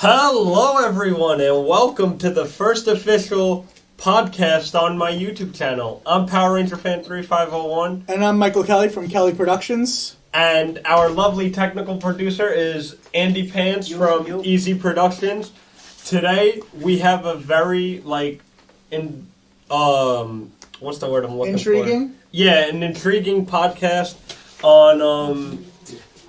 Hello, everyone, and welcome to the first official podcast on my YouTube channel. I'm Power Ranger Fan 3501. And I'm Michael Kelly from Kelly Productions. And our lovely technical producer is Andy Pants from Easy Productions. Today, we have a very, what's the word I'm looking for? Intriguing? Yeah, an intriguing podcast on,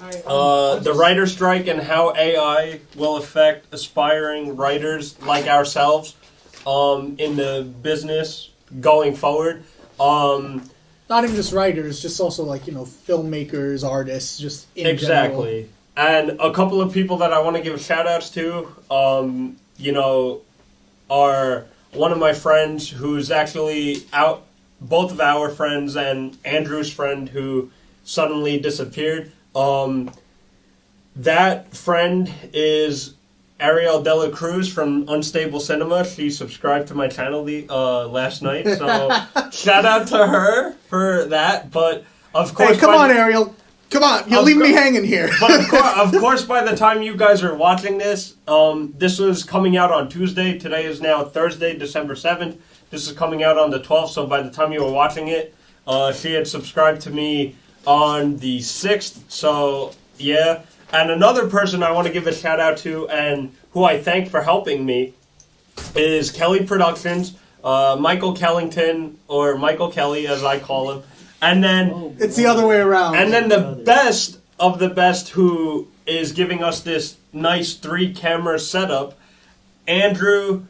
the writer strike and how AI will affect aspiring writers like ourselves in the business going forward. Not even just writers, just also filmmakers, artists, just in general. And a couple of people that I want to give shout outs to, are one of my friends who's actually out, both of our friends and Andrew's friend who suddenly disappeared. That friend is Ariel Dela Cruz from Unstable Cinema. She subscribed to my channel last night, so shout out to her for that. But of course, hey, come on, Ariel, come on, you're leaving me hanging here. But of course, by the time you guys are watching this, this was coming out on Tuesday. Today is now Thursday, December 7th. This is coming out on the 12th. So by the time you were watching it, she had subscribed to me on the 6th. So yeah. And another person I want to give a shout out to and who I thank for helping me is Kelly Productions, Michael Kellington, or Michael Kelly as I call him. And then it's the other way around. And then the best of the best who is giving us this nice 3-camera setup, Andrew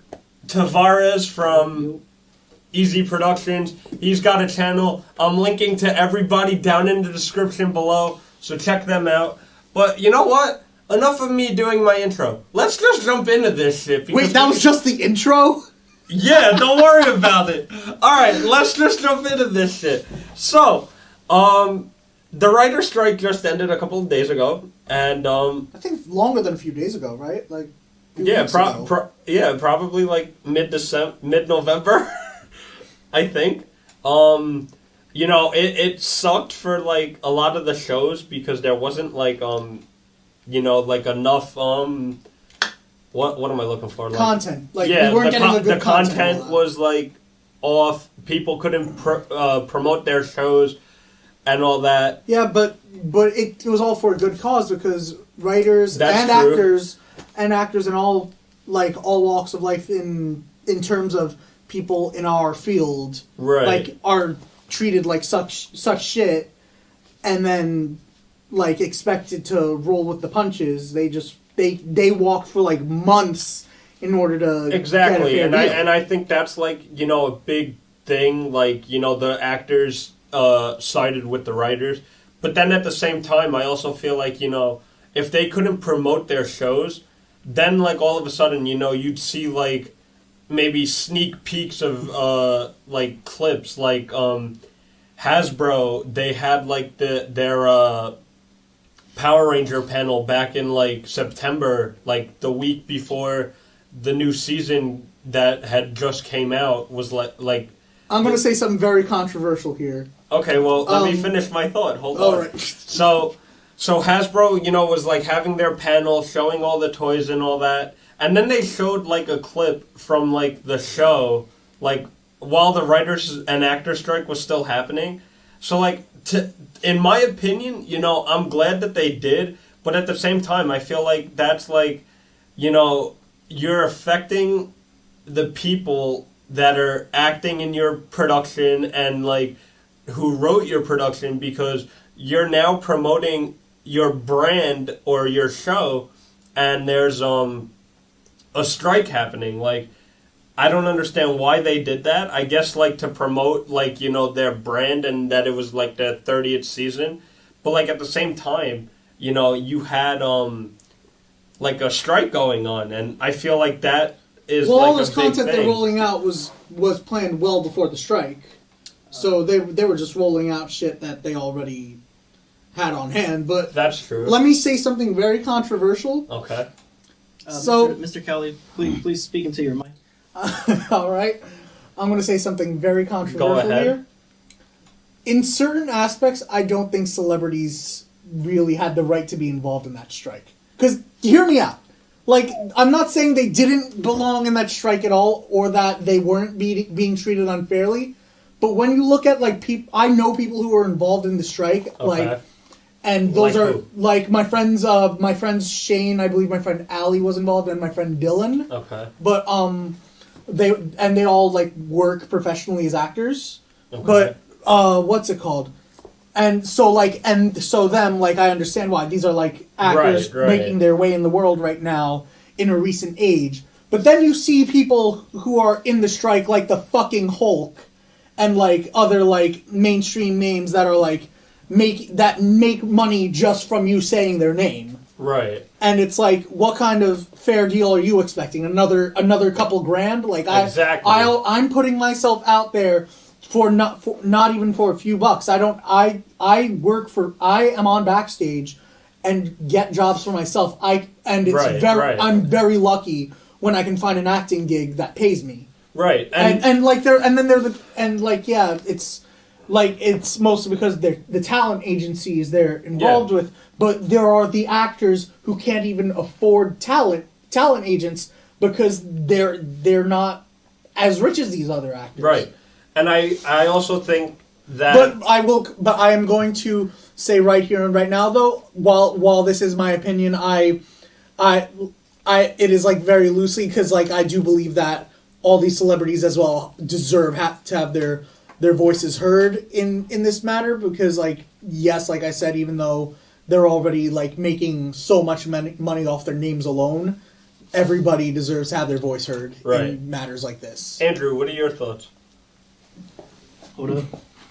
Tavares from Easy Productions. He's got a channel. I'm linking to everybody down in the description below, so check them out. But you know what? Enough of me doing my intro. Let's just jump into this shit. Wait, that was just the intro? Yeah, don't worry about it. Alright, let's just jump into this shit. So, the writer's strike just ended a couple of days ago, and I think longer than a few days ago, right? Probably mid-November, I think. It sucked for, a lot of the shows because there wasn't, enough, what am I looking for? Content. We weren't getting a good content. The content was, off. People couldn't promote their shows and all that. Yeah, but it was all for a good cause because writers actors and all walks of life in terms of people in our field, right, are treated like such shit, and then expected to roll with the punches. They walked for months in order to exactly, get a fair deal. And I think that's a big thing. The actors sided with the writers, but then at the same time, I also feel if they couldn't promote their shows, then all of a sudden you'd see maybe sneak peeks of clips Hasbro. They had their Power Ranger panel back in September, the week before the new season that had just came out was I'm gonna say something very controversial here. Okay, well let me finish my thought. Hold on. Right. So Hasbro, was having their panel showing all the toys and all that. And then they showed a clip from the show while the writers and actor strike was still happening. So in my opinion, I'm glad that they did, but at the same time I feel that's you're affecting the people that are acting in your production and who wrote your production because you're now promoting your brand or your show and there's a strike happening. I don't understand why they did that. I guess to promote their brand and that it was their 30th season. But at the same time, you had a strike going on, and I feel that is all this a big content thing. they're rolling out was planned well before the strike. So they were just rolling out shit that they already had on hand. But that's true. Let me say something very controversial. Okay. Mr. Kelly, please speak into your mic. All right. I'm going to say something very controversial here. In certain aspects, I don't think celebrities really had the right to be involved in that strike. Because, hear me out. like, I'm not saying they didn't belong in that strike at all, or that they weren't being treated unfairly, but when you look at, like, people, I know people who were involved in the strike, like, and those Like are, who? like, my friends Shane, I believe my friend Allie was involved, and my friend Dylan. Okay. But, they all, like, work professionally as actors. Okay. But, what's it called? And so them, like, I understand why. These are, like, actors Right. making their way in the world right now in a recent age. But then you see people who are in the strike, like the fucking Hulk, and, like, other, like, mainstream names that are, like, make money just from you saying their name. Right. And it's like, what kind of fair deal are you expecting? Another couple grand? Like, Exactly. I'm putting myself out there for not even for a few bucks. I am on backstage and get jobs for myself. I'm very lucky when I can find an acting gig that pays me. Right. It's mostly because they're the talent agencies they're involved with, but there are the actors who can't even afford talent agents because they're not as rich as these other actors. Right. And I also think that But I am going to say right here and right now, though, while this is my opinion, it is, like, very loosely, because, like, I do believe that all these celebrities as well deserve to have their voices heard in this matter, because, like, yes, like I said, even though they're already, like, making so much money off their names alone, everybody deserves to have their voice heard in matters like this. Andrew, what are your thoughts? Hold up.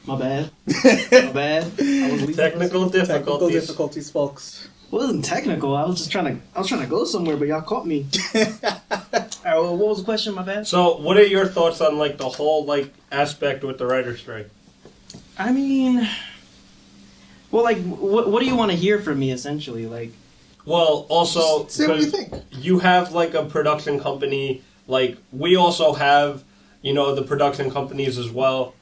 My bad. My bad. I was Technical difficulties, folks. It wasn't technical. I was trying to go somewhere, but y'all caught me. Alright, well, what was the question? My bad. So, what are your thoughts on, like, the whole, like, aspect with the writer's strike? I mean, well, like, what do you want to hear from me, essentially? Like, Well, also, Say what you think. you have, like, a production company. Like, we also have, the production companies as well.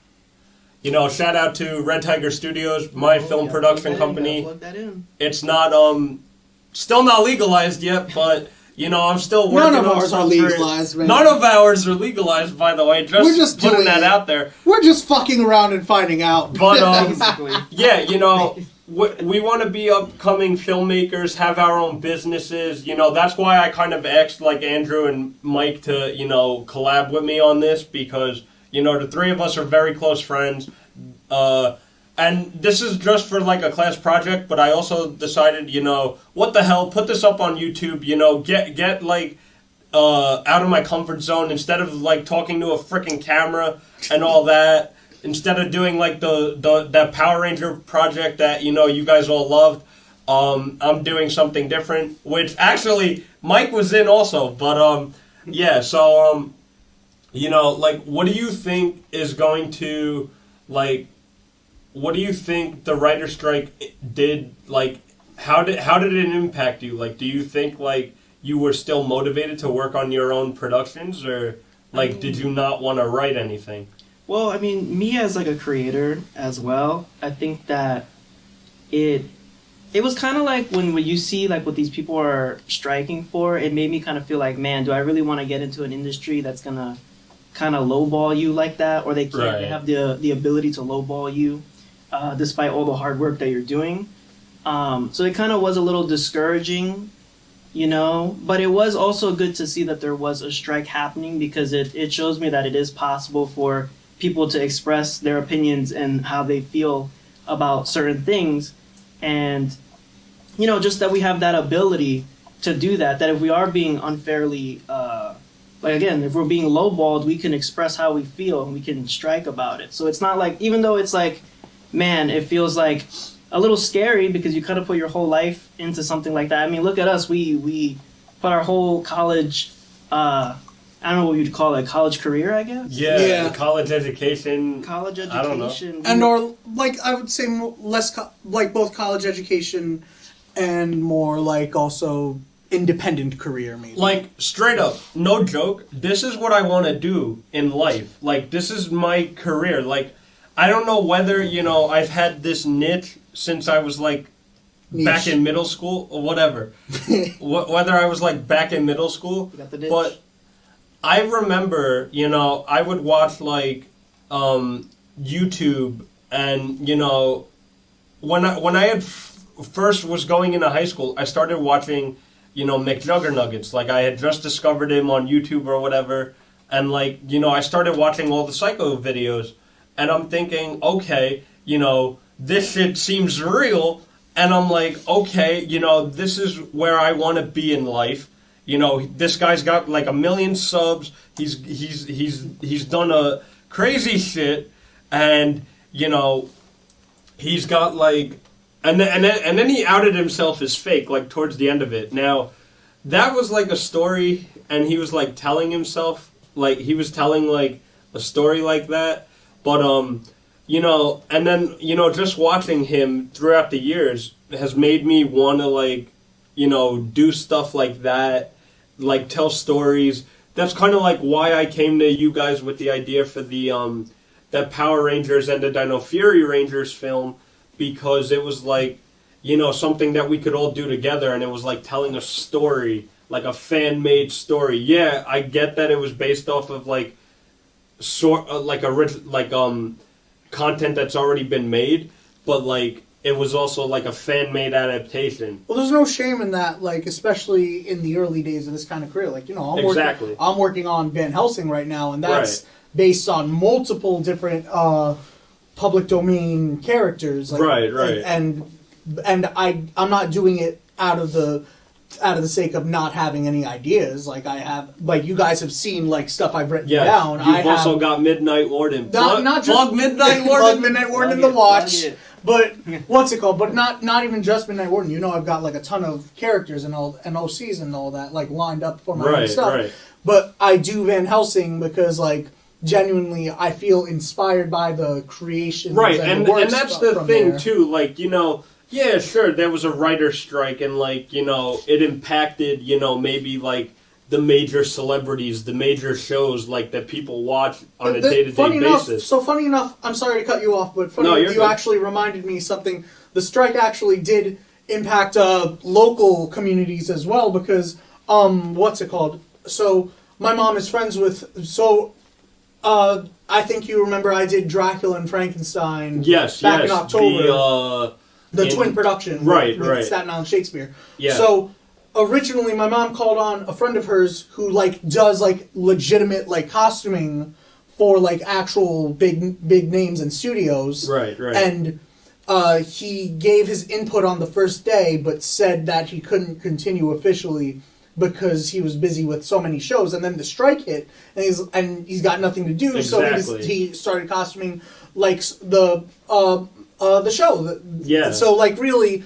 Shout out to Red Tiger Studios, my film production company. Plug that in. It's not, still not legalized yet, but, I'm still working on None of ours are something. legalized, man. None of ours are legalized, by the way. We're just putting doing that it. out there. We're just fucking around and finding out. But, Basically. yeah, we want to be upcoming filmmakers, have our own businesses. That's why I kind of asked, like, Andrew and Mike to, collab with me on this, because, the three of us are very close friends. And this is just for, like, a class project, but I also decided, what the hell, put this up on YouTube, get like, out of my comfort zone, instead of, like, talking to a freaking camera and all that, instead of doing, like, that Power Ranger project that, you guys all loved, I'm doing something different, which actually Mike was in also, but, yeah, so, like, what do you think is going to, like, what do you think the writer's strike did, like, how did it impact you? Like, do you think, like, you were still motivated to work on your own productions, or, like, did you not want to write anything? Well, I mean, me as, like, a creator as well, I think that it was kind of like when you see, like, what these people are striking for, it made me kind of feel like, man, do I really want to get into an industry that's going to kind of lowball you like that, or they can't Right. they have the ability to lowball you despite all the hard work that you're doing. So it kind of was a little discouraging, but it was also good to see that there was a strike happening, because it shows me that it is possible for people to express their opinions and how they feel about certain things, and just that we have that ability to do that if we are being unfairly if we're being lowballed, we can express how we feel and we can strike about it. So it's not like, even though it's like, man, it feels like a little scary, because you kind of put your whole life into something like that. I mean, look at us. We put our whole college, I don't know what you'd call it, college career, I guess? Yeah. College education. College education. I don't know. And or, like, I would say less, like, both college education and more, like, also independent career, maybe. Like, straight up, no joke, this is what I want to do in life. Like, this is my career. Like, I don't know whether, I've had this niche since I was, like, back in middle school or whatever. Whether I was like back in middle school, You got the ditch. but I remember, you know, I would watch like YouTube, and you know, when I had first was going into high school, I started watching, you know, McJuggernuggets. Like I had just discovered him on YouTube or whatever, and like, you know, I started watching all the Psycho videos, and I'm thinking, okay, you know, this shit seems real, and I'm like, okay, you know, this is where I want to be in life. You know, this guy's got like 1 million subs. He's done a crazy shit, and you know, he's got like, and then he outed himself as fake, like towards the end of it. Now, that was like a story, and he was like telling himself, like he was telling like a story like that. But you know, and then you know, just watching him throughout the years has made me want to like, you know, do stuff like that, like tell stories. That's kind of like why I came to you guys with the idea for the that Power Rangers and the Dino Fury Rangers film, because it was like, you know, something that we could all do together, and it was like telling a story, like a fan-made story. Yeah, I get that it was based off of like content that's already been made, but like it was also like a fan-made adaptation. Well, there's no shame in that, like, especially in the early days of this kind of career. Like, you know, I'm working on Van Helsing right now, and that's based on multiple different public domain characters. Like, right. And I'm not doing it out of the sake of not having any ideas. Like I have, like you guys have seen, like stuff I've written down. You've also got Midnight Warden. Not just plug Midnight Warden. Plug Midnight Warden in the watch. But what's it called? But not even just Midnight Warden. You know, I've got like a ton of characters and OCs and all that like lined up for my own stuff. Right. But I do Van Helsing because like genuinely I feel inspired by the creation. Right, and that's the thing there. too. Like, you know, yeah, sure, there was a writer's strike, and like, you know, it impacted, you know, maybe like the major celebrities, the major shows like that people watch on a day-to-day basis. So funny enough, I'm sorry to cut you off, but you actually reminded me something. The strike actually did impact local communities as well, because what's it called? So my mom is friends with I think you remember I did Dracula and Frankenstein. Back in October. The twin production, with Staten Island Shakespeare. Yeah. So originally, my mom called on a friend of hers who like does like legitimate like costuming for like actual big names and studios. Right. And he gave his input on the first day, but said that he couldn't continue officially because he was busy with so many shows. And then the strike hit, and he's got nothing to do. Exactly. So he started costuming like the show. Yeah. So like really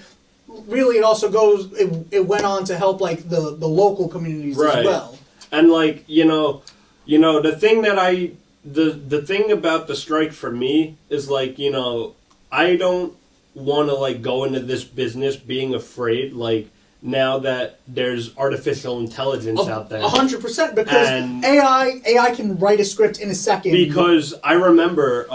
it also goes. It went on to help like the local communities as well. And like you know the thing that the thing about the strike for me is like, you know, I don't want to like go into this business being afraid like now that there's artificial intelligence out there. 100%, because AI can write a script in a second. Because I remember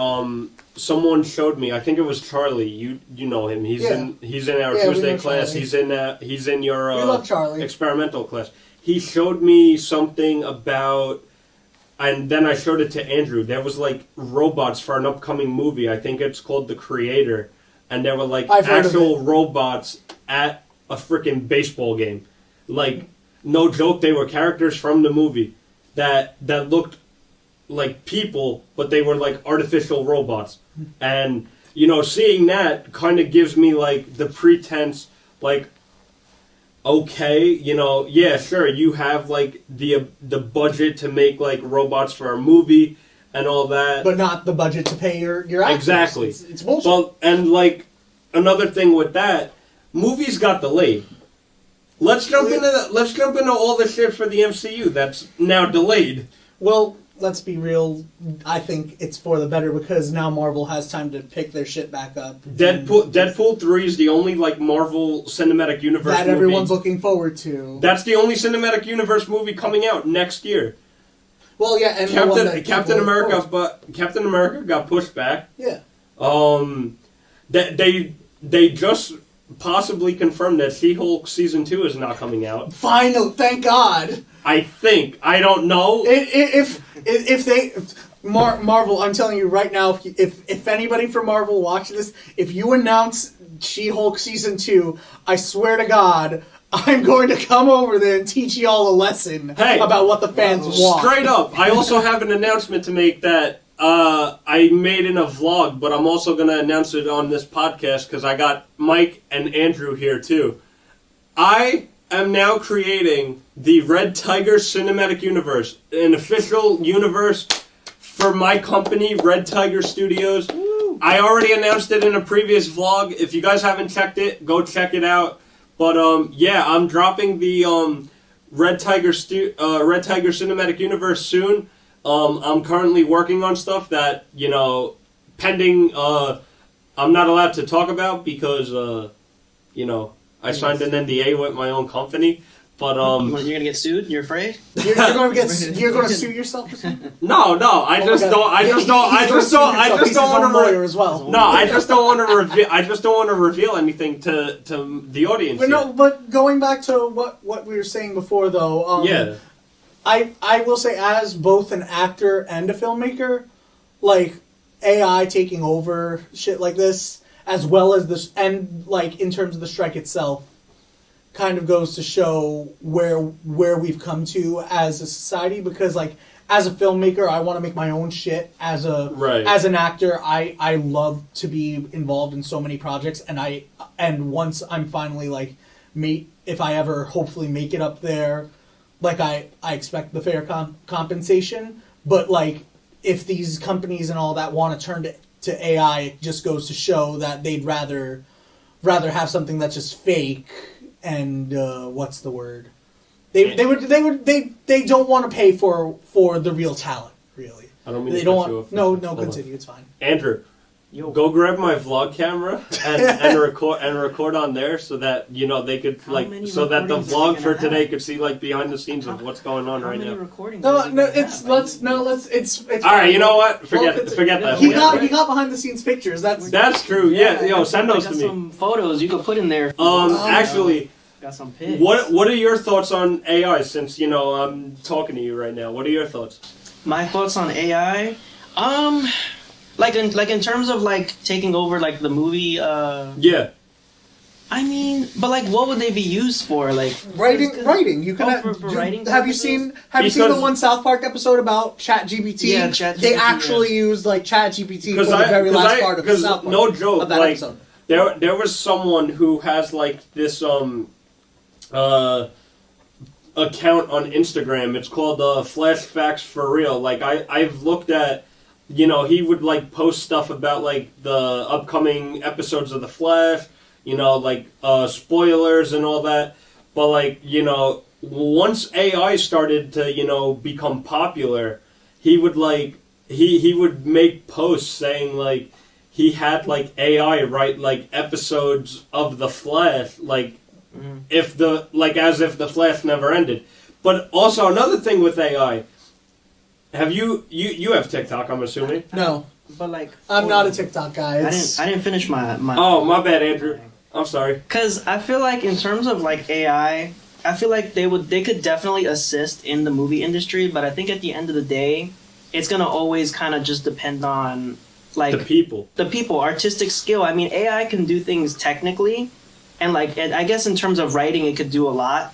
someone showed me. I think it was Charlie. You know him. He's in our Tuesday class. Charlie. He's in your we love Charlie. Experimental class. He showed me something about, and then I showed it to Andrew. There was like robots for an upcoming movie. I think it's called The Creator, and there were like actual robots at a freaking baseball game. Like, no joke, they were characters from the movie that looked like people, but they were like artificial robots. And, you know, seeing that kind of gives me like the pretense, like, okay, you know, yeah, sure, you have like the budget to make like robots for a movie and all that, but not the budget to pay your actors. Exactly. It's bullshit. Well, and like another thing with that, movies got delayed. Let's jump into all the shit for the MCU that's now delayed. Well, let's be real. I think it's for the better because now Marvel has time to pick their shit back up. Deadpool 3 is the only like Marvel Cinematic Universe that everyone's looking forward to. That's the only Cinematic Universe movie coming out next year. Well, yeah, and Captain America got pushed back. Yeah. They just possibly confirmed that She-Hulk season 2 is not coming out. Final, thank God. I think. I don't know. If they Marvel, I'm telling you right now, if anybody from Marvel watches this, if you announce She-Hulk season 2, I swear to God, I'm going to come over there and teach you all a lesson about what the fans want. Straight up. I also have an announcement to make that I made in a vlog, but I'm also going to announce it on this podcast because I got Mike and Andrew here too. I am now creating the Red Tiger Cinematic Universe, an official universe for my company, Red Tiger Studios. Woo. I already announced it in a previous vlog. If you guys haven't checked it, go check it out. But yeah, I'm dropping the Red Tiger Cinematic Universe soon. I'm currently working on stuff that, pending, I'm not allowed to talk about because, I signed an NDA with my own company. But you're gonna get sued? You're afraid? You're going to sue yourself or something? No. I just don't want to lawyer as well. No, I just don't want to reveal. I just don't want to reveal anything to the audience. But going back to what we were saying before, though. Yeah. I will say, as both an actor and a filmmaker, like AI taking over shit like this, as well as this, and like in terms of the strike itself, kind of goes to show where we've come to as a society. Because like as a filmmaker, I want to make my own shit. As an actor, I love to be involved in so many projects, and once I'm finally like if I ever hopefully make it up there, like I expect the fair compensation. But like if these companies and all that want to turn to AI, it just goes to show that they'd rather have something that's just fake. And what's the word? They don't want to pay for the real talent, really. I don't mean they to don't cut you want. off. No, continue. It's fine. Andrew, go grab my vlog camera and record on there so that they could so that the vlog for today could see like behind the scenes of what's going on right now. Let's. All right, you know what? Forget that. He got behind the scenes pictures. That's true. Yeah, send those to me. Some photos you could put in there. Actually, got some pics. What are your thoughts on AI? Since I'm talking to you right now, what are your thoughts? My thoughts on AI, like in terms of like taking over like the movie. Yeah. I mean, but like, what would they be used for? Like writing. You can for writing. Have you seen the one South Park episode about ChatGPT? Yeah, ChatGPT. They actually used like ChatGPT for the very last part of South Park. No joke, of that episode. There was someone who has like this account on Instagram. It's called Flash Facts for Real. Like I've looked at, he would like post stuff about like the upcoming episodes of The Flash, like spoilers and all that. But like, once AI started to, become popular, he would like he would make posts saying like he had like AI write like episodes of The Flash, like as if The Flash never ended. But also another thing with AI, have you have TikTok, I'm assuming? No. But like I'm not a TikTok guy. I didn't finish my Oh, my bad, Andrew. I'm sorry. Cuz I feel like in terms of like AI, I feel like they could definitely assist in the movie industry, but I think at the end of the day, it's going to always kind of just depend on like the people, artistic skill. I mean, AI can do things technically, and like I guess in terms of writing it could do a lot.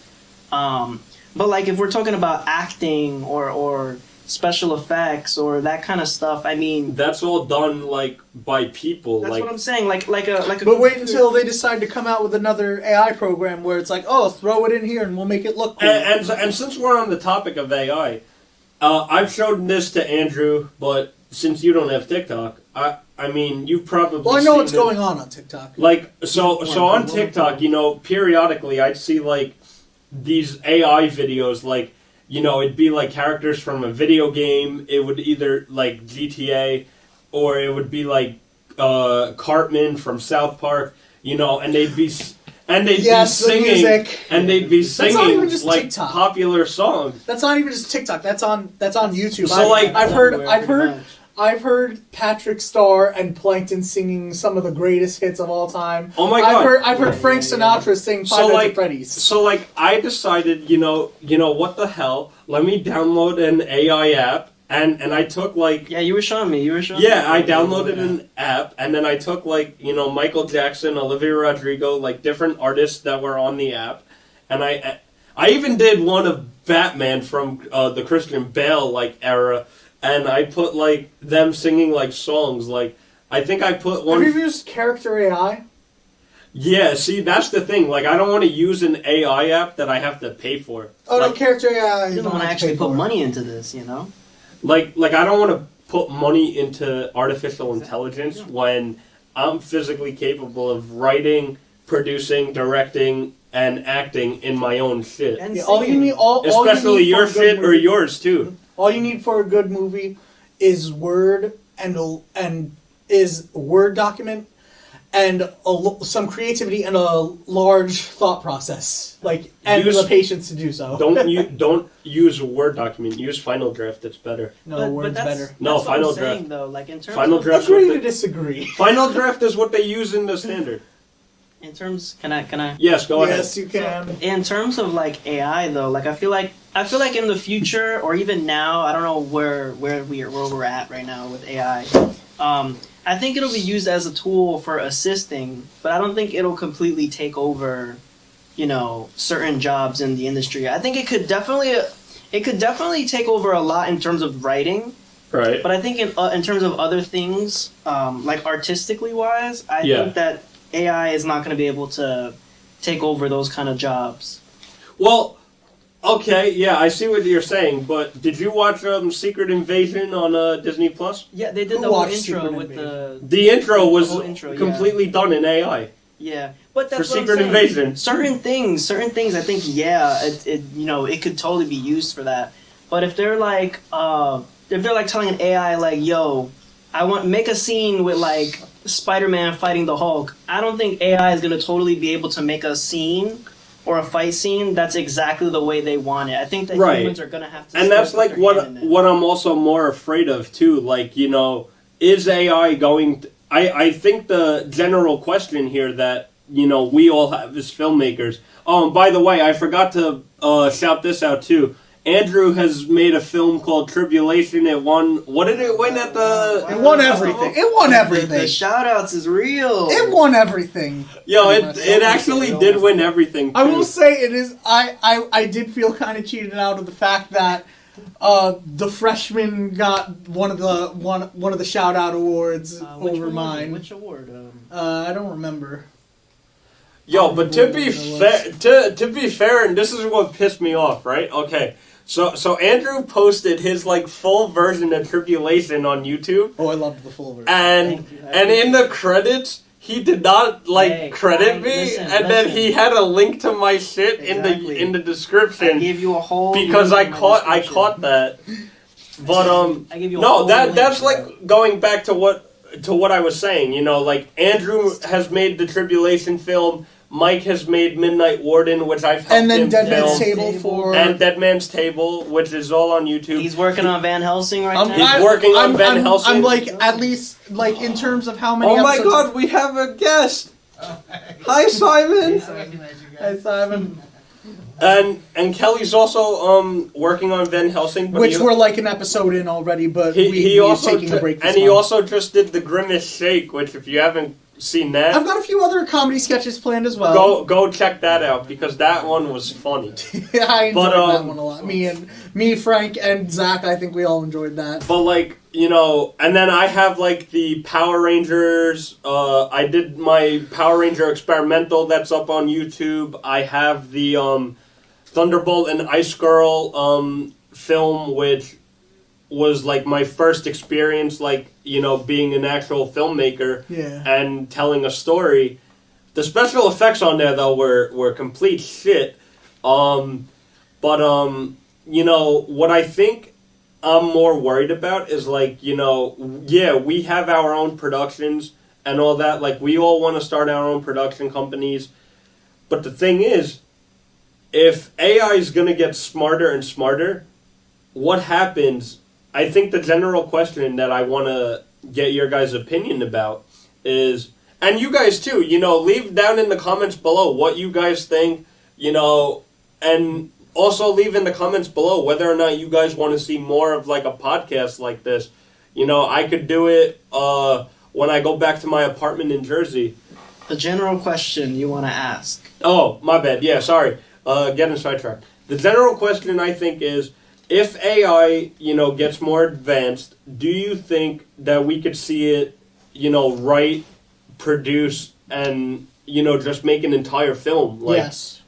But like if we're talking about acting or special effects or that kind of stuff, I mean that's all done like by people. That's like, what I'm saying. Like a. But wait until they decide to come out with another AI program where it's like, oh, throw it in here and we'll make it look cool. And since we're on the topic of AI, I've shown this to Andrew, but since you don't have TikTok, I mean you've probably. Well, I know what's going on TikTok. Like so on TikTok, periodically I'd see like these AI videos like. It'd be like characters from a video game. It would either like GTA, or it would be like Cartman from South Park. And they'd be singing like TikTok. popular songs. That's not even just TikTok. That's on YouTube. So I've heard I've heard Patrick Starr and Plankton singing some of the greatest hits of all time. Oh my God. I've heard Frank Sinatra sing Five Nights at Freddy's. So like I decided, you know what the hell? Let me download an AI app, and I took like Yeah, you were showing me. Yeah, I downloaded an app, and then I took like Michael Jackson, Olivia Rodrigo, like different artists that were on the app, and I even did one of Batman from the Christian Bale like era. And I put, like, them singing, like, songs. Like, I think I put one... Have you used Character AI? Yeah, see, that's the thing. Like, I don't want to use an AI app that I have to pay for. Oh, like, no, Character AI... You don't want to actually put money into this, you know? Like I don't want to put money into artificial intelligence when I'm physically capable of writing, producing, directing, and acting in my own shit. And Yeah, all you need... Especially your shit or yours, too. All you need for a good movie is Word and is Word document and some creativity and a large thought process, and the patience to do so. Don't use a Word document. Use Final Draft. It's better. No, Word's better. No, that's Final what I'm Draft. saying, though. Like in terms Final of Draft. Agree to disagree. Final Draft is what they use in the standard. in terms, can I? Yes, go ahead. Yes, you can. In terms of like AI though, like I feel like in the future or even now, I don't know where we're at right now with AI. I think it'll be used as a tool for assisting, but I don't think it'll completely take over, certain jobs in the industry. I think it could definitely take over a lot in terms of writing. Right. But I think in terms of other things, like artistically wise, I think that AI is not going to be able to take over those kind of jobs. Well, okay, yeah, I see what you're saying, but did you watch Secret Invasion on Disney Plus? Yeah, they did the whole intro with the... The intro was completely done in AI. Yeah, but that's for what Secret I'm saying. Invasion. Certain things, I think, it could totally be used for that. But if they're like telling an AI like, yo, make a scene with like Spider-Man fighting the Hulk, I don't think AI is gonna totally be able to make a scene or a fight scene that's exactly the way they want it. I think that humans are gonna have to. And that's like what I'm also more afraid of too. Like, is AI going to, I think the general question here that, we all have as filmmakers. Oh, and by the way, I forgot to shout this out too. Andrew has made a film called Tribulation. It won. What did it win at the? It won everything. It won everything. The shout-outs is real. It won everything. Yo, it actually did win everything. Too. I will say it is. I did feel kind of cheated out of the fact that the freshman got one of the shout-out awards over mine. Which award? I don't remember. Yo, but to be fair, and this is what pissed me off, right? Okay. So Andrew posted his full version of Tribulation on YouTube. Oh, I loved the full version. And in the credits, he did not credit me, listen. Then he had a link to my shit in the description. I gave you a whole because I caught that. But I gave you that's going back to what I was saying. Andrew has made the Tribulation film. Mike has made Midnight Warden, which I've helped him film. And then Dead Man's Table And Dead Man's Table, which is all on YouTube. He's working on Van Helsing now? He's working on Van Helsing. I'm at least, in terms of how many episodes... Oh my god, we have a guest! Hi, Simon! Hi, Simon. And Kelly's also working on Van Helsing. But which we're an episode in already, but he also taking a break this And he also just did The Grimace Shake, which if you haven't seen that... I've got a few other comedy sketches planned as well. Go check that out, because that one was funny. Yeah, I enjoyed that one a lot. Me, Frank, and Zach, I think we all enjoyed that. But, and then I have, the Power Rangers, I did my Power Ranger experimental that's up on YouTube. I have the, Thunderbolt and Ice Girl, film, which was, my first experience, being an actual filmmaker and telling a story. The special effects on there, though, were complete shit. But what I think I'm more worried about is, we have our own productions and all that. We all want to start our own production companies. But the thing is, if AI is going to get smarter and smarter, what happens I think the general question that I want to get your guys' opinion about is, and you guys too, leave down in the comments below what you guys think, and also leave in the comments below whether or not you guys want to see more of like a podcast like this. I could do it when I go back to my apartment in Jersey. The general question you want to ask. Oh, my bad. Yeah, sorry. Getting sidetracked. The general question, I think, is if AI, gets more advanced, do you think that we could see it, write, produce, and, just make an entire film? Yes.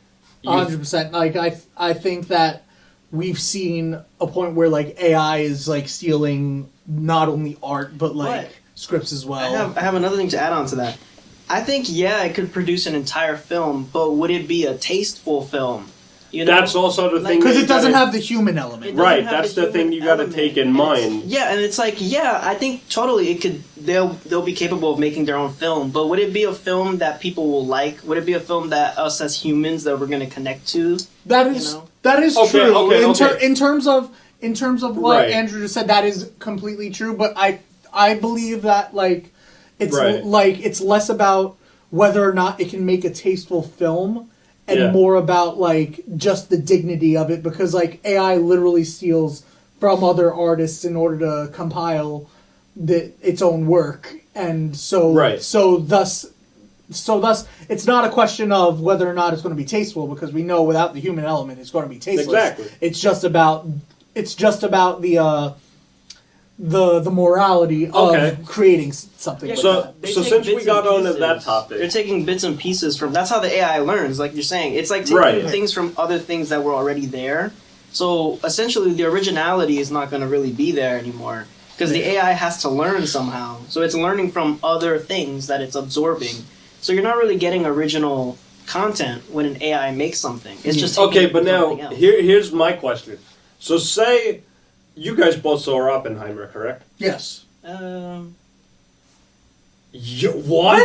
100%. Like, I think that we've seen a point where, like, AI is, like, stealing not only art, but, like, scripts as well. I have another thing to add on to that. I think, it could produce an entire film, but would it be a tasteful film? That's also the thing. Because it doesn't have the human element. Right, that's the thing you got to take in mind. Yeah, and it's like, I think totally it could. They'll be capable of making their own film, but would it be a film that people will like? Would it be a film that us as humans that we're going to connect to? That is true. Okay. In terms of what Andrew just said, that is completely true. But I believe that it's less about whether or not it can make a tasteful film, and more about like just the dignity of it, because like AI literally steals from other artists in order to compile its own work, and so thus it's not a question of whether or not it's going to be tasteful, because we know without the human element it's going to be tasteless. Exactly. It's just about the morality of creating something. So since we got on to that topic, they're taking bits and pieces from. That's how the AI learns. Like you're saying, it's like taking things from other things that were already there. So essentially, the originality is not going to really be there anymore, because the AI has to learn somehow. So it's learning from other things that it's absorbing. So you're not really getting original content when an AI makes something. It's just taking but now here's my question. So say. You guys both saw Oppenheimer, correct? Yes. What? You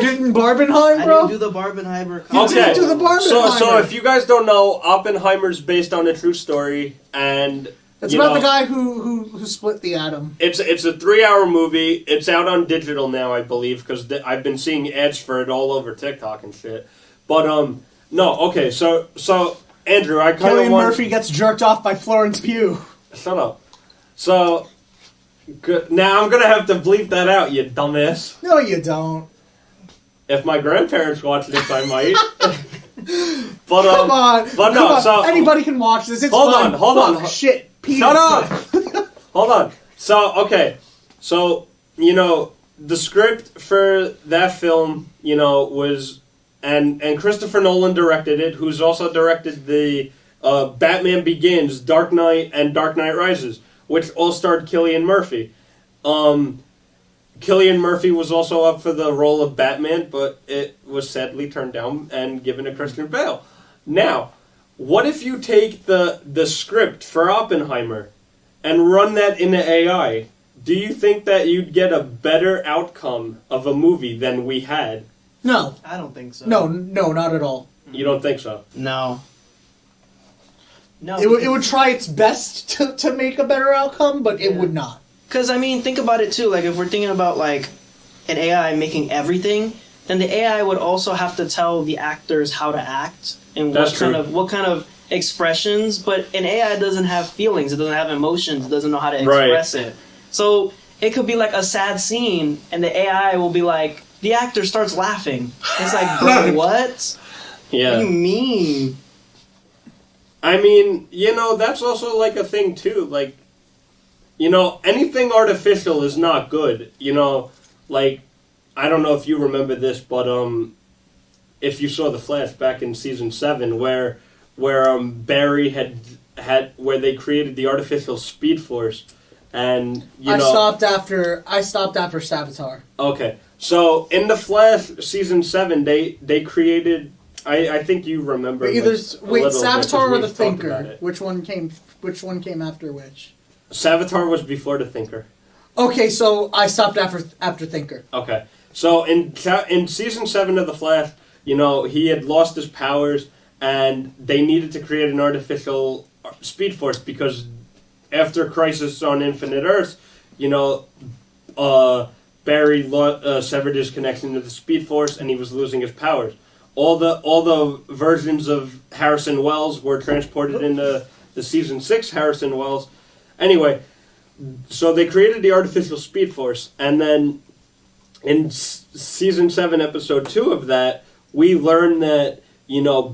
didn't Barbenheim, bro? I didn't do the Barbenheimer. You didn't do the Barbenheimer. So if you guys don't know, Oppenheimer's based on a true story, and it's about the guy who split the atom. It's a 3-hour movie. It's out on digital now, I believe, because I've been seeing ads for it all over TikTok and shit. But no, okay. So Andrew, I kind of Cillian Murphy gets jerked off by Florence Pugh. Shut up. So, now I'm going to have to bleep that out, you dumbass. No, you don't. If my grandparents watch this, I might. But, come on. But no, so... Anybody can watch this. It's hold fun. on. Shit. Shut up! Hold on. So, okay. So, the script for that film, was... And Christopher Nolan directed it, who's also directed the Batman Begins, Dark Knight, and Dark Knight Rises, which all starred Cillian Murphy. Cillian Murphy was also up for the role of Batman, but it was sadly turned down and given to Christian Bale. Now, what if you take the script for Oppenheimer and run that into AI? Do you think that you'd get a better outcome of a movie than we had? No. I don't think so. No, not at all. You don't think so? No. It would try its best to make a better outcome, but it would not. Because, think about it, too. Like, if we're thinking about, like, an AI making everything, then the AI would also have to tell the actors how to act and what kind of expressions. But an AI doesn't have feelings. It doesn't have emotions. It doesn't know how to express it. So it could be, like, a sad scene, and the AI will be like, the actor starts laughing. It's like, bro, what? Yeah. What do you mean? That's also, like, a thing, too. Like, anything artificial is not good. Like, I don't know if you remember this, but, if you saw The Flash back in Season 7, where Barry had where they created the artificial Speed Force, and, I stopped after Savitar. Okay. So, in The Flash Season 7, they created... I think you remember. Savitar or the Thinker? Which one came after which? Savitar was before the Thinker. Okay, so I stopped after Thinker. Okay, so in Season 7 of The Flash, he had lost his powers, and they needed to create an artificial Speed Force because after Crisis on Infinite Earths, Barry severed his connection to the Speed Force, and he was losing his powers. All the versions of Harrison Wells were transported into the season 6 Harrison Wells. Anyway, so they created the artificial Speed Force, and then in season 7, episode 2 of that, we learned that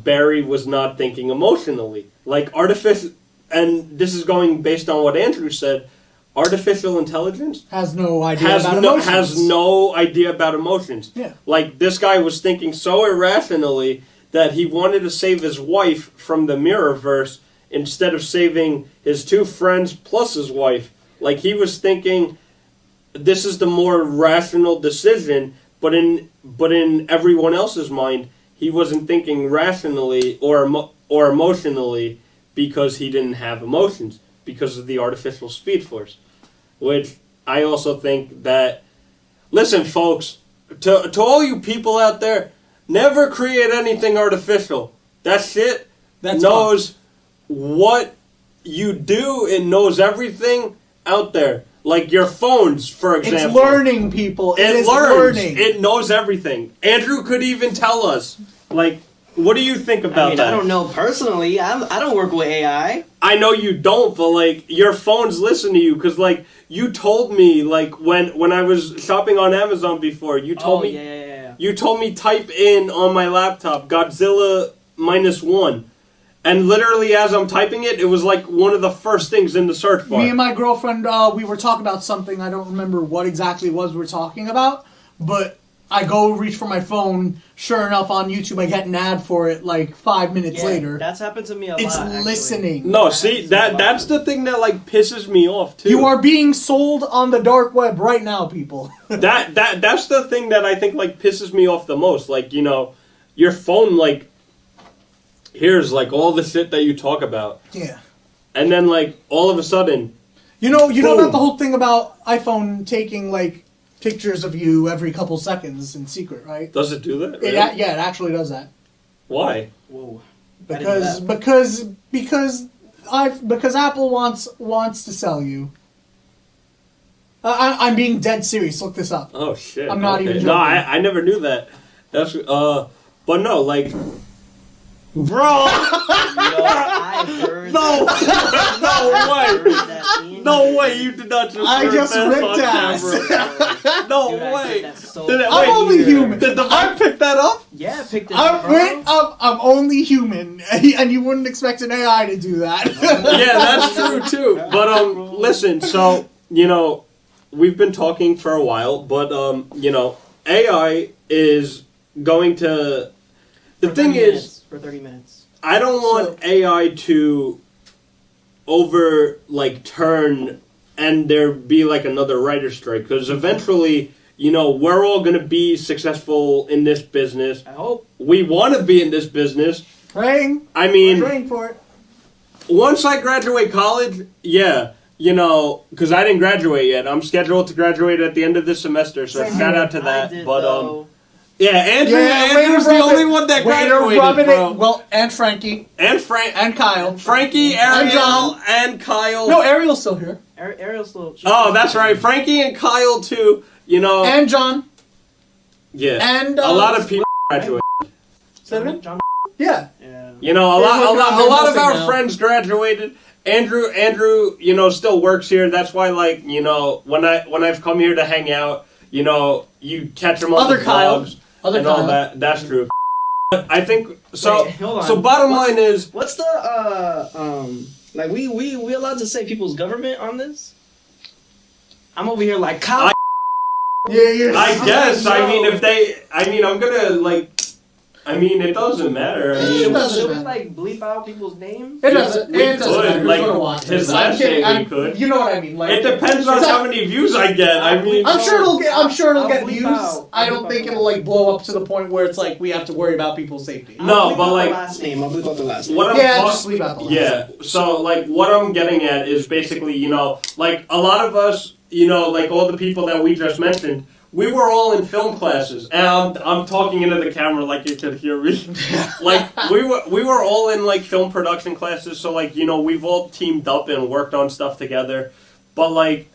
Barry was not thinking emotionally, like artificial. And this is going based on what Andrew said. Artificial intelligence has no idea about emotions. Has no idea about emotions. Yeah. Like, this guy was thinking so irrationally that he wanted to save his wife from the Mirrorverse instead of saving his 2 friends plus his wife. Like, he was thinking this is the more rational decision, but in everyone else's mind, he wasn't thinking rationally or emotionally because he didn't have emotions because of the artificial Speed Force. Which I also think that... Listen, folks, to all you people out there, never create anything artificial. That shit knows what you do. It knows everything out there. Like your phones, for example. It's learning, people. It learns. Learning. It knows everything. Andrew could even tell us. Like, what do you think about that? I don't know personally. I don't work with AI. I know you don't, but like your phones listen to you because like you told me like when I was shopping on Amazon before, you told me you told me type in on my laptop Godzilla -1, and literally as I'm typing it, it was like one of the first things in the search bar. Me and my girlfriend, we were talking about something. I don't remember what exactly it was we were talking about, but I go reach for my phone. Sure enough, on YouTube, I get an ad for it like 5 minutes later. That's happened to me a lot. It's actually. listening. No, see that's the thing that like pisses me off too. You are being sold on the dark web right now, people. That's the thing that I think like pisses me off the most. Like your phone like here's like all the shit that you talk about. Yeah. And then like all of a sudden, you know about the whole thing about iPhone taking like pictures of you every couple seconds in secret, right? Does it do that? Really? It actually does that. Why? Whoa. Because Apple wants to sell you. I'm being dead serious. Look this up. Oh shit! I'm not even joking. No, I never knew that. That's but no, like, bro. I heard No way! You did not just. I just ripped ass. No Dude, way! I'm only human. Did the mic pick that up? Yeah, pick this up. I'm only human, and you wouldn't expect an AI to do that. Yeah, that's true too. But listen. So we've been talking for a while, but AI is going to. The thing is, for 30 minutes. I don't want AI to turn and there be like another writer's strike, because eventually we're all going to be successful in this business. I hope. We want to be in this business. Praying. I mean, we're praying for it. Once I graduate college, because I didn't graduate yet. I'm scheduled to graduate at the end of this semester, so shout out to that. Andrew's the only one that graduated, bro. Well, and Frankie. And Kyle. Frankie, Ariel, and Kyle. No, Ariel's still here. Ariel's still... Oh, that's right. Frankie and Kyle, too. And John. Yeah. And a lot of people graduate. John. Yeah. A lot of our friends graduated. Andrew, still works here. That's why, when I've come here to hang out, you catch them on the vlogs and all that. That's true. I think so. Wait, hold on. So bottom line is, what's the we allowed to say people's government on this? I'm over here like Kyle. I guess. I'm gonna it doesn't matter. Should we bleep out people's names? It doesn't. We could. His last name we could. You know what I mean? It depends on how many views I get. I'm sure it'll get views. Out. I don't think it'll blow up to the point where it's like we have to worry about people's safety. No, but the last name. I'll bleep out the last name. Just leave out the last name. Yeah. So what I'm getting at is basically a lot of us all the people that we just mentioned, we were all in film classes, and I'm talking into the camera like you could hear me. Like we were all in like film production classes, so like we've all teamed up and worked on stuff together. But like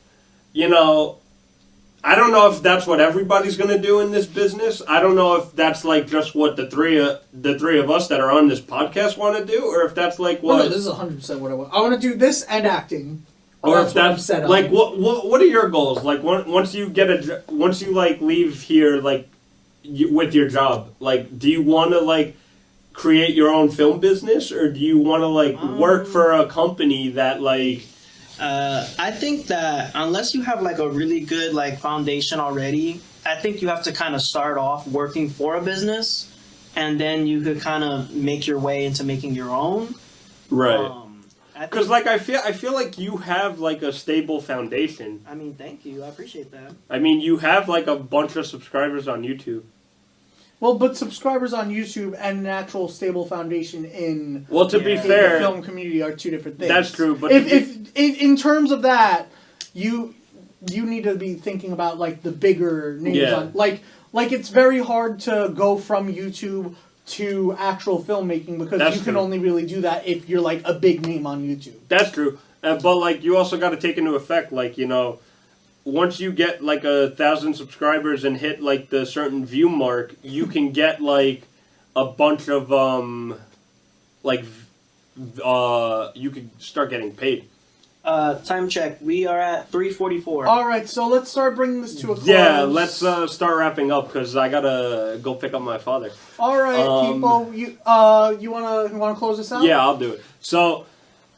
I don't know if that's what everybody's gonna do in this business. I don't know if that's like just what the three of us that are on this podcast want to do, or if that's like what. No, this is 100% what I want. I want to do this and acting. Or if that's set up. Like what are your goals? Like once you like leave here like with your job, like do you want to like create your own film business, or do you want to like work for a company that like? I think that unless you have like a really good like foundation already, I think you have to kind of start off working for a business, and then you could kind of make your way into making your own. Right. Because like I feel like you have like a stable foundation. I mean, thank you. I appreciate that. I mean, you have like a bunch of subscribers on YouTube. Well, but subscribers on YouTube and an actual stable foundation in to be fair, the film community are two different things. That's true, but if in terms of that, you need to be thinking about like the bigger names on like it's very hard to go from YouTube to actual filmmaking because that's you can only really do that if you're like a big name on YouTube. That's true, but like you also got to take into effect like once you get like 1,000 subscribers and hit like the certain view mark, you can get like a bunch of you can start getting paid. Time check. We are at 3:44. All right, so let's start bringing this to a close. Yeah, let's start wrapping up because I gotta go pick up my father. All right, people, you wanna close this out? Yeah, I'll do it. So,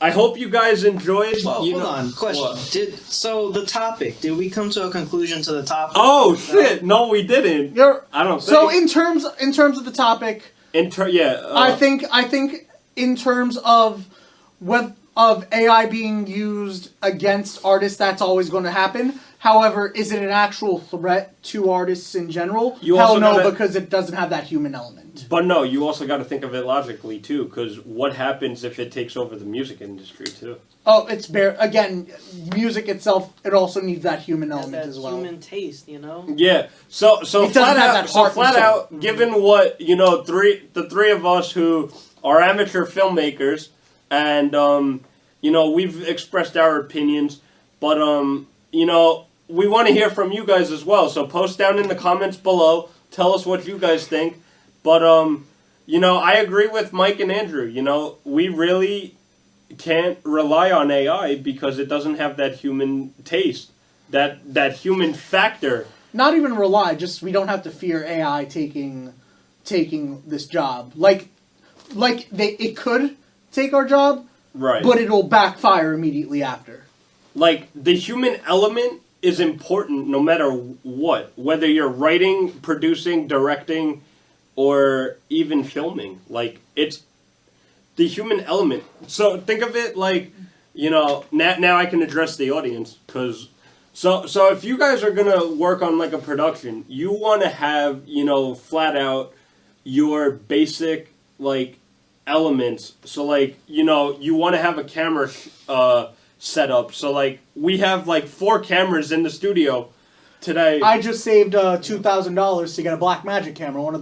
I hope you guys enjoyed. Well, hold on. Question. So the topic? Did we come to a conclusion to the topic? Oh shit! No, we didn't. I don't think. So in terms of the topic, I think in terms of AI being used against artists, that's always going to happen. However, is it an actual threat to artists in general? Hell no, because it doesn't have that human element. But no, you also got to think of it logically too, because what happens if it takes over the music industry too? Oh, it's again, music itself. It also needs that human element as well. Human taste, Yeah. So flat out, given what the three of us who are amateur filmmakers, and we've expressed our opinions, but we want to hear from you guys as well. So post down in the comments below. Tell us what you guys think. But I agree with Mike and Andrew. We really can't rely on AI because it doesn't have that human taste, that human factor. Not even rely, just we don't have to fear AI taking this job. It could take our job, right? But it'll backfire immediately after. Like the human element is important no matter what, whether you're writing, producing, directing, or even filming. Like it's the human element. So think of it like, now I can address the audience because so if you guys are gonna work on like a production, you want to have flat out your basic like elements. So like you want to have a camera set up. So like we have like 4 cameras in the studio today. I just saved $2,000 to get a Blackmagic camera, one of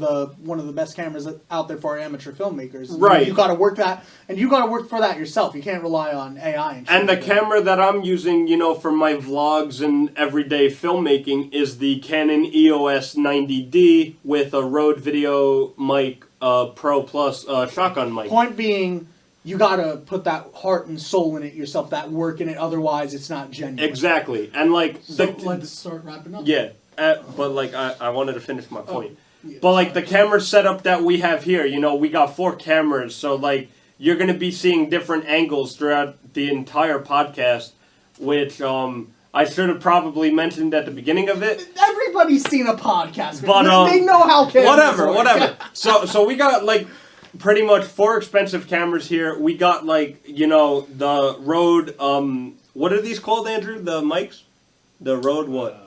the best cameras out there for amateur filmmakers. Right. You got to work that, and you got to work for that yourself. You can't rely on AI. And the camera that I'm using, for my vlogs and everyday filmmaking is the Canon EOS 90D with a Rode Video Mic Pro Plus shotgun mic. Point being, you gotta put that heart and soul in it yourself, that work in it. Otherwise, it's not genuine. Exactly, and like let's start wrapping up. Yeah, but like I wanted to finish my point. Yeah, but like the camera setup that we have here, we got 4 cameras, so like you're gonna be seeing different angles throughout the entire podcast, which I should have probably mentioned at the beginning of it. Everybody's seen a podcast, but they know how cameras work. Whatever. So we got like pretty much 4 expensive cameras here. We got like the Rode. What are these called, Andrew? The mics? The Rode what?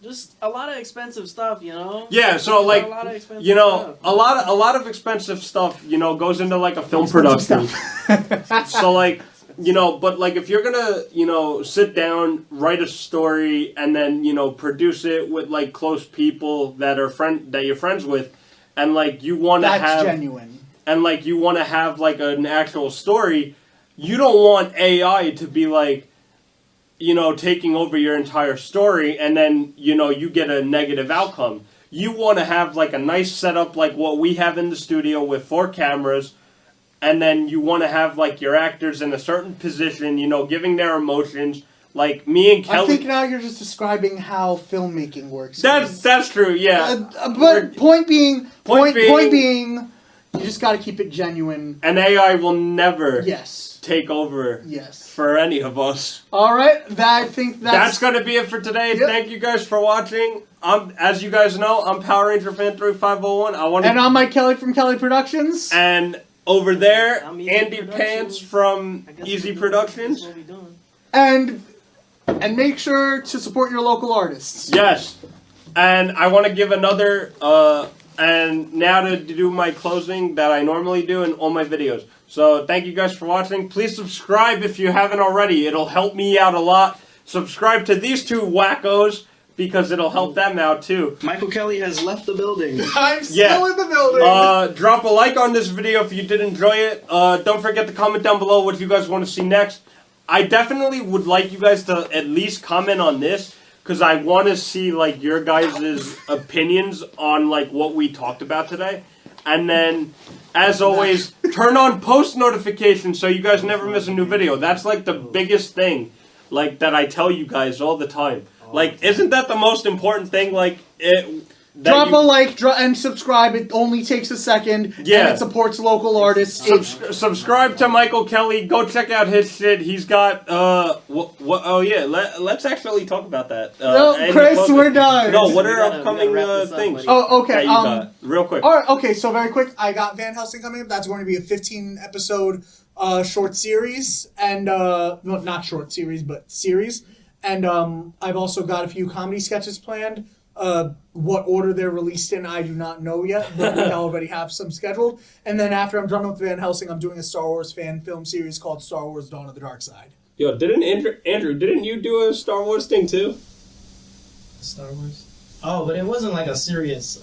Just a lot of expensive stuff, Yeah, so like a lot of expensive stuff. a lot of expensive stuff, goes into like a film production. So like but like if you're gonna, sit down, write a story, and then produce it with like close people that you're friends with, and like you want to have That's genuine. and like you want to have like an actual story, you don't want AI to be like, taking over your entire story, and then you get a negative outcome. You want to have like a nice setup like what we have in the studio with 4 cameras. And then you want to have, like, your actors in a certain position, giving their emotions. Like, me and Kelly... I think now you're just describing how filmmaking works. That's true, yeah. But point being, you just got to keep it genuine. And AI will never Yes. take over Yes. for any of us. All right, I think That's going to be it for today. Yep. Thank you guys for watching. As you guys know, I'm Power Ranger Fan 3501. And I'm Mike Kelly from Kelly Productions. And... over there, I'm Easy Andy Productions. Pants from I guess Easy that's Productions. what we doing. And make sure to support your local artists. Yes. And I want to give another, and now to do my closing that I normally do in all my videos. So thank you guys for watching. Please subscribe if you haven't already. It'll help me out a lot. Subscribe to these 2 wackos, because it'll help them out too. Michael Kelly has left the building. I'm still in the building. Drop a like on this video if you did enjoy it. Don't forget to comment down below what you guys want to see next. I definitely would like you guys to at least comment on this, because I want to see like your guys' opinions on like what we talked about today. And then, as always, turn on post notifications so you guys never miss a new video. That's like the biggest thing, like that I tell you guys all the time. Like, isn't that the most important thing? Like, drop a like and subscribe. It only takes a second. Yeah. And it supports local artists. Subscribe to Michael Kelly. Go check out his shit. He's got, oh yeah, let's actually talk about that. No, Chris, we're done. No, what are We gotta upcoming wrap this up, things? buddy. Oh, okay. that you got? Real quick. All right, okay, so very quick. I got Van Helsing coming up. That's going to be a 15-episode short series. And, no, not short series, but series. And I've also got a few comedy sketches planned. What order they're released in, I do not know yet, but we already have some scheduled. And then after I'm done with Van Helsing, I'm doing a Star Wars fan film series called Star Wars Dawn of the Dark Side. Yo, didn't Andrew, didn't you do a Star Wars thing too? Star Wars? Oh, but it wasn't like a serious,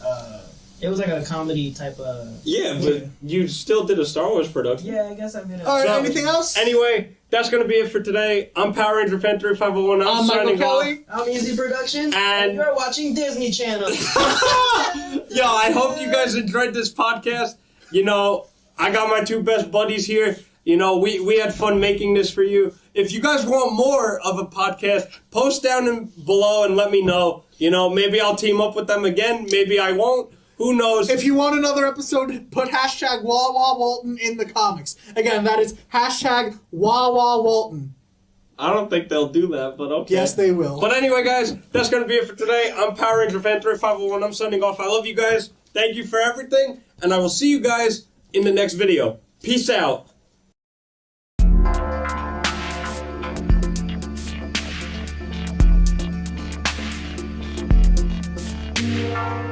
it was like a comedy type of... Yeah, but you still did a Star Wars production. Yeah, I guess I did it. All right, So, anything else? Anyway, that's going to be it for today. I'm Power Ranger Fan 3501. I'm Michael signing off. Kelly. I'm Easy Productions, And- you're watching Disney Channel. Yo, I hope you guys enjoyed this podcast. I got my 2 best buddies here. We had fun making this for you. If you guys want more of a podcast, post down below and let me know. Maybe I'll team up with them again. Maybe I won't. Who knows? If you want another episode, put hashtag Wawa Walton in the comics. Again, that is hashtag Wawa Walton. I don't think they'll do that, but okay. Yes, they will. But anyway, guys, that's going to be it for today. I'm Power Ranger Fan 3501. I'm signing off. I love you guys. Thank you for everything. And I will see you guys in the next video. Peace out. Yeah.